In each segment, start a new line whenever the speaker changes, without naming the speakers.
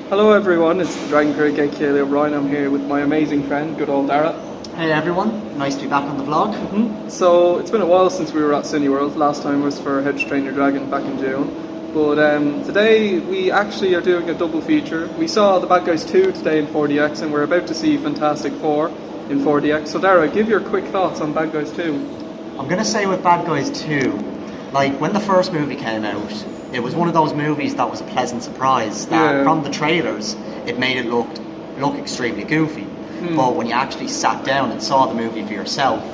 Hello everyone, it's the Dragon Critic aka Ryan. I'm here with my amazing friend, good old Dara.
Hey everyone, nice to be back on the vlog.
So it's been a while since we were at Cineworld. Last time was for How to Train Your Dragon back in June. But today we actually are doing a double feature. We saw The Bad Guys 2 today in 4DX and we're about to see Fantastic Four in 4DX. So Dara, give your quick thoughts on Bad Guys 2.
I'm gonna say with Bad Guys 2, like when the first movie came out, it was one of those movies that was a pleasant surprise. That from the trailers, it made it look extremely goofy. But when you actually sat down and saw the movie for yourself,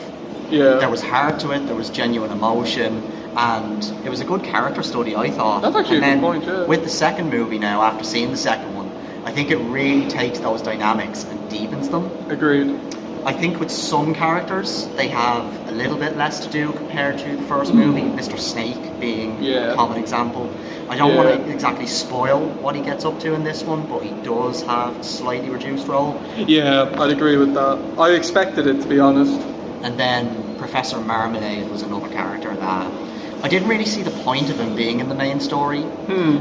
there was heart to it, there was genuine emotion, and it was a good character study, I thought.
That's actually
and
a
then
good point, yeah.
With the second movie now, after seeing the second one, I think it really takes those dynamics and deepens them.
Agreed.
I think with some characters, they have a little bit less to do compared to the first movie, Mr. Snake being a common example. I don't want to exactly spoil what he gets up to in this one, but he does have a slightly reduced role.
Yeah, I'd agree with that. I expected it, to be honest.
And then Professor Marmalade was another character that I didn't really see the point of him being in the main story.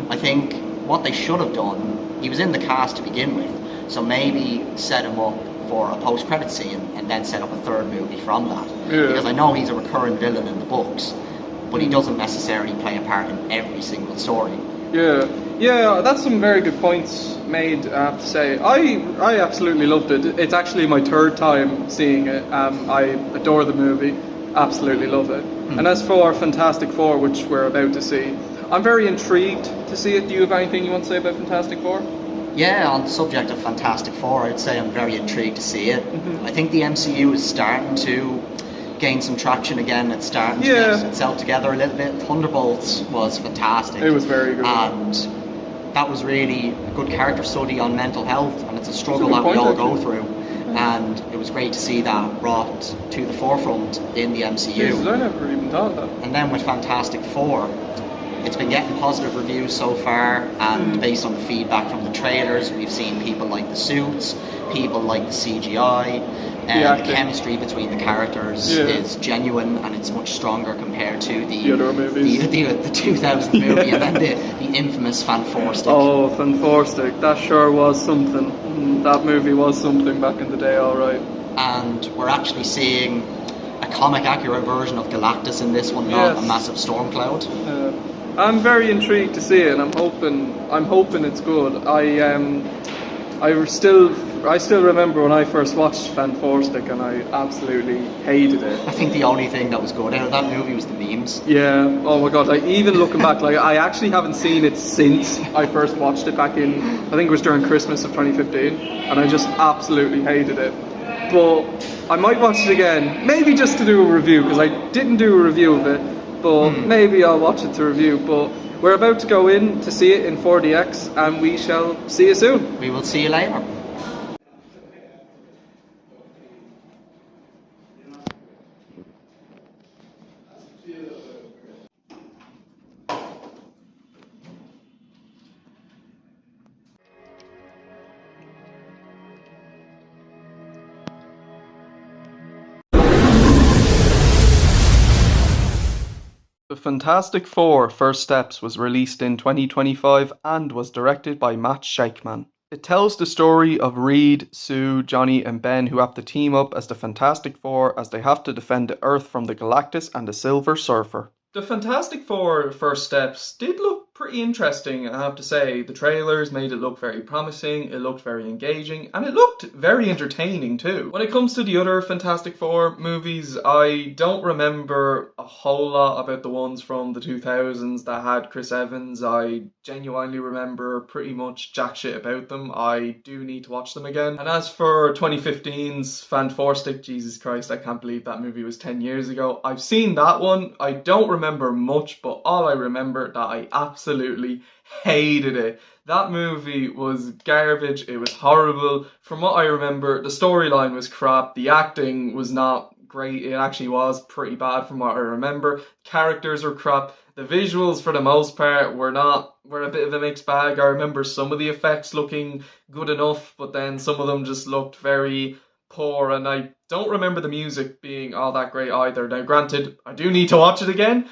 I think what they should have done, he was in the cast to begin with, so maybe set him up for a post-credit scene and then set up a third movie from that. Because I know he's a recurring villain in the books, but he doesn't necessarily play a part in every single story.
Yeah, that's some very good points made, I have to say. I absolutely loved it. It's actually my third time seeing it. I adore the movie, absolutely love it. And as for Fantastic Four, which we're about to see, I'm very intrigued to see it. Do you have anything you want to say about Fantastic Four?
Yeah, on the subject of Fantastic Four, I'd say I'm very intrigued to see it. I think the MCU is starting to gain some traction again. It's starting to get itself together a little bit. Thunderbolts was fantastic.
It was very good.
And that was really a good character study on mental health, and it's a struggle that we all go through. And it was great to see that brought to the forefront in the MCU.
Jesus, I never even thought that.
And then with Fantastic Four, it's been getting positive reviews so far, and based on the feedback from the trailers, we've seen people like the suits, people like the CGI, and the chemistry between the characters is genuine, and it's much stronger compared to the
other movies.
The 2000 movie, and then the infamous Fan Four Stick.
Oh, Fan Four Stick, that sure was something. That movie was something back in the day, alright.
And we're actually seeing a comic accurate version of Galactus in this one, not a massive storm cloud.
I'm very intrigued to see it, and I'm hoping it's good. I still remember when I first watched Fan Four Stick, and I absolutely hated it.
I think the only thing that was good out of that movie was the memes.
Yeah. Oh my god. Like, even looking back, like I actually haven't seen it since I first watched it back in, I think it was during Christmas of 2015, and I just absolutely hated it. But I might watch it again, maybe just to do a review, because I didn't do a review of it. But maybe I'll watch it to review. But we're about to go in to see it in 4DX, and we shall see you soon.
We will see you later.
The Fantastic Four First Steps was released in 2025 and was directed by Matt Shakman. It tells the story of Reed, Sue, Johnny and Ben, who have to team up as the Fantastic Four as they have to defend the Earth from the Galactus and the Silver Surfer. The Fantastic Four First Steps did look pretty interesting, I have to say. The trailers made it look very promising, it looked very engaging, and it looked very entertaining too. When it comes to the other Fantastic Four movies, I don't remember a whole lot about the ones from the 2000s that had Chris Evans. I genuinely remember pretty much jack shit about them. I do need to watch them again. And as for 2015's Fan Four Stick, Jesus Christ, I can't believe that movie was 10 years ago. I've seen that one. I don't remember much, but all I remember that I absolutely hated it. That movie was garbage. It was horrible. From what I remember, the storyline was crap. The acting was not great. It actually was pretty bad from what I remember. Characters were crap. The visuals, for the most part, were a bit of a mixed bag. I remember some of the effects looking good enough, but then some of them just looked very poor, and I don't remember the music being all that great either. Now, granted, I do need to watch it again.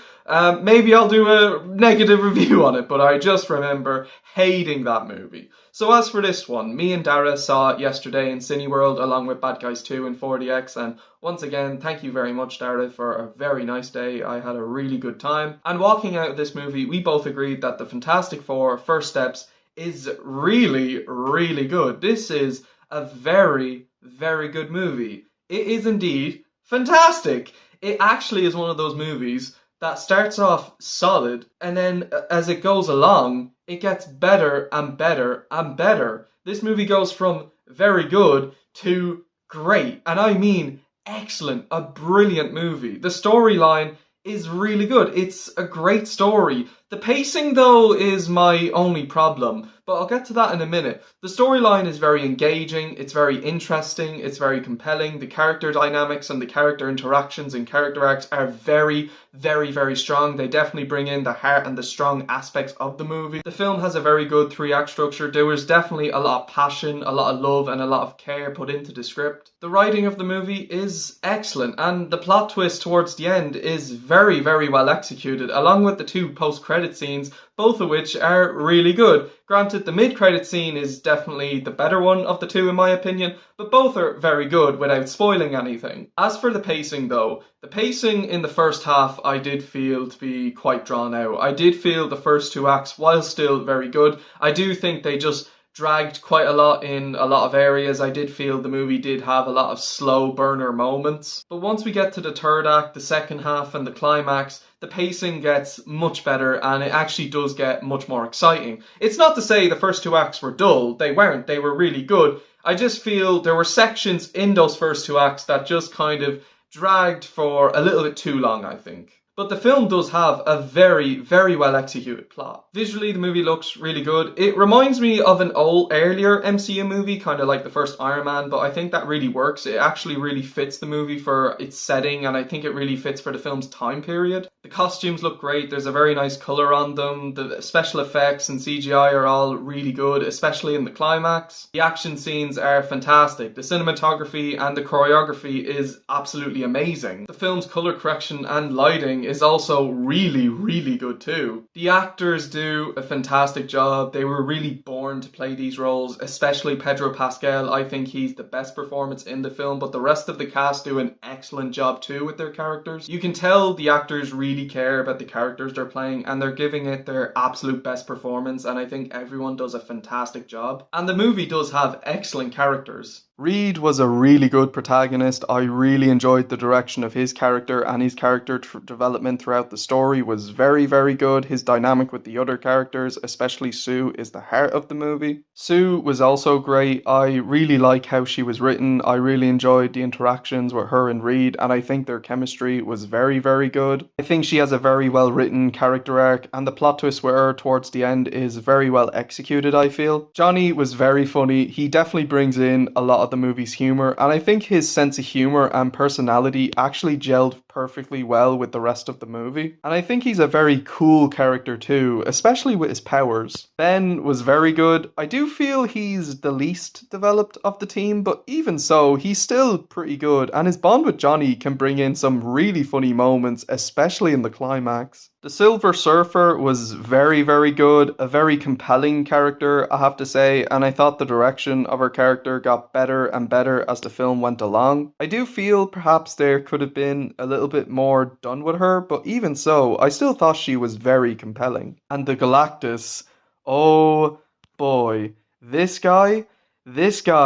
Maybe I'll do a negative review on it, but I just remember hating that movie. So as for this one, me and Dara saw it yesterday in Cineworld along with Bad Guys 2 and 4DX, and once again, thank you very much, Dara, for a very nice day. I had a really good time. And walking out of this movie, we both agreed that the Fantastic Four First Steps is really, really good. This is a very, very good movie. It is indeed fantastic. It actually is one of those movies that starts off solid, and then as it goes along, it gets better and better and better. This movie goes from very good to great, and I mean excellent, a brilliant movie. The storyline is really good. It's a great story. The pacing, though, is my only problem, but I'll get to that in a minute. The storyline is very engaging, it's very interesting, it's very compelling. The character dynamics and the character interactions and character arcs are very, very, very strong. They definitely bring in the heart and the strong aspects of the movie. The film has a very good 3-act structure. There was definitely a lot of passion, a lot of love, and a lot of care put into the script. The writing of the movie is excellent, and the plot twist towards the end is very, very well executed, along with the 2 post-credit scenes, both of which are really good. Granted, the mid-credit scene is definitely the better one of the 2 in my opinion, but both are very good without spoiling anything. As for the pacing though, the pacing in the first half I did feel to be quite drawn out. I did feel the first 2 acts, while still very good, I do think they just dragged quite a lot in a lot of areas. I did feel the movie did have a lot of slow burner moments. But once we get to the 3rd act, the second half and the climax, the pacing gets much better and it actually does get much more exciting. It's not to say the first 2 acts were dull. They weren't. They were really good. I just feel there were sections in those first 2 acts that just kind of dragged for a little bit too long, I think. But the film does have a very, very well executed plot. Visually, the movie looks really good. It reminds me of an earlier MCU movie, kind of like the first Iron Man, but I think that really works. It actually really fits the movie for its setting, and I think it really fits for the film's time period. The costumes look great. There's a very nice colour on them. The special effects and CGI are all really good, especially in the climax. The action scenes are fantastic. The cinematography and the choreography is absolutely amazing. The film's colour correction and lighting is also really, really good too. The actors do a fantastic job. They were really born to play these roles, especially Pedro Pascal. I think he's the best performance in the film, but the rest of the cast do an excellent job too with their characters. You can tell the actors really care about the characters they're playing and they're giving it their absolute best performance, and I think everyone does a fantastic job. And the movie does have excellent characters. Reed was a really good protagonist. I really enjoyed the direction of his character, and his character development throughout the story was very, very good. His dynamic with the other characters, especially Sue, is the heart of the movie. Sue was also great. I really like how she was written. I really enjoyed the interactions with her and Reed, and I think their chemistry was very, very good. I think she has a very well written character arc, and the plot twist with her towards the end is very well executed, I feel. Johnny was very funny. He definitely brings in a lot of the movie's humor, and I think his sense of humor and personality actually gelled perfectly well with the rest of the movie. And I think he's a very cool character too, especially with his powers. Ben was very good. I do feel he's the least developed of the team, but even so, he's still pretty good, and his bond with Johnny can bring in some really funny moments, especially in the climax. The Silver Surfer was very, very good, a very compelling character, I have to say, and I thought the direction of her character got better and better as the film went along. I do feel perhaps there could have been a little bit more done with her, but even so, I still thought she was very compelling. And the Galactus, oh boy, this guy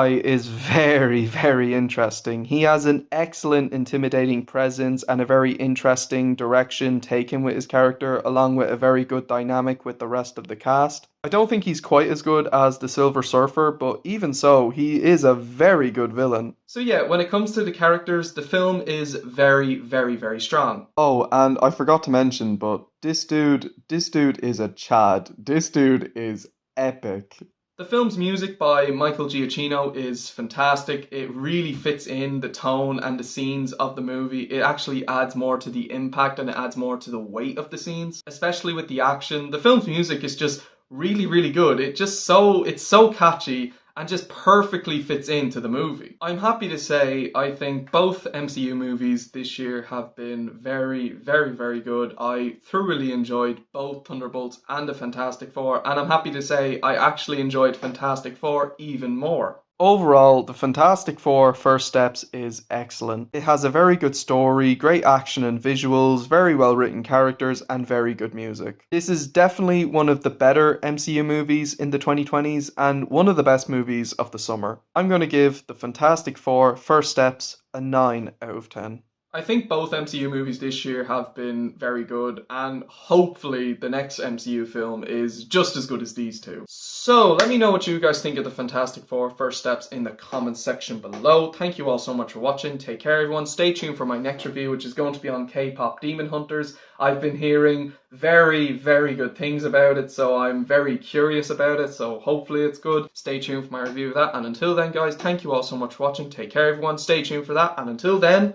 is very, very interesting. He has an excellent intimidating presence and a very interesting direction taken with his character, along with a very good dynamic with the rest of the cast. I don't think he's quite as good as the Silver Surfer, but even so, he is a very good villain. So yeah, when it comes to the characters, the film is very, very, very strong. Oh, and I forgot to mention, but this dude is a Chad. This dude is epic. The film's music by Michael Giacchino is fantastic. It really fits in the tone and the scenes of the movie. It actually adds more to the impact and it adds more to the weight of the scenes, especially with the action. The film's music is just really, really good. It's so catchy and just perfectly fits into the movie. I'm happy to say I think both MCU movies this year have been very, very, very good. I thoroughly enjoyed both Thunderbolts and the Fantastic Four, and I'm happy to say I actually enjoyed Fantastic Four even more. Overall, the Fantastic Four First Steps is excellent. It has a very good story, great action and visuals, very well written characters, and very good music. This is definitely one of the better MCU movies in the 2020s and one of the best movies of the summer. I'm going to give the Fantastic Four First Steps a 9 out of 10. I think both MCU movies this year have been very good, and hopefully the next MCU film is just as good as these two. So let me know what you guys think of the Fantastic Four First Steps in the comments section below. Thank you all so much for watching. Take care, everyone. Stay tuned for my next review, which is going to be on K-pop Demon Hunters. I've been hearing very, very good things about it, so I'm very curious about it, so hopefully it's good. Stay tuned for my review of that, and until then, guys, thank you all so much for watching. Take care, everyone. Stay tuned for that, and until then,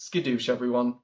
skadoosh, everyone.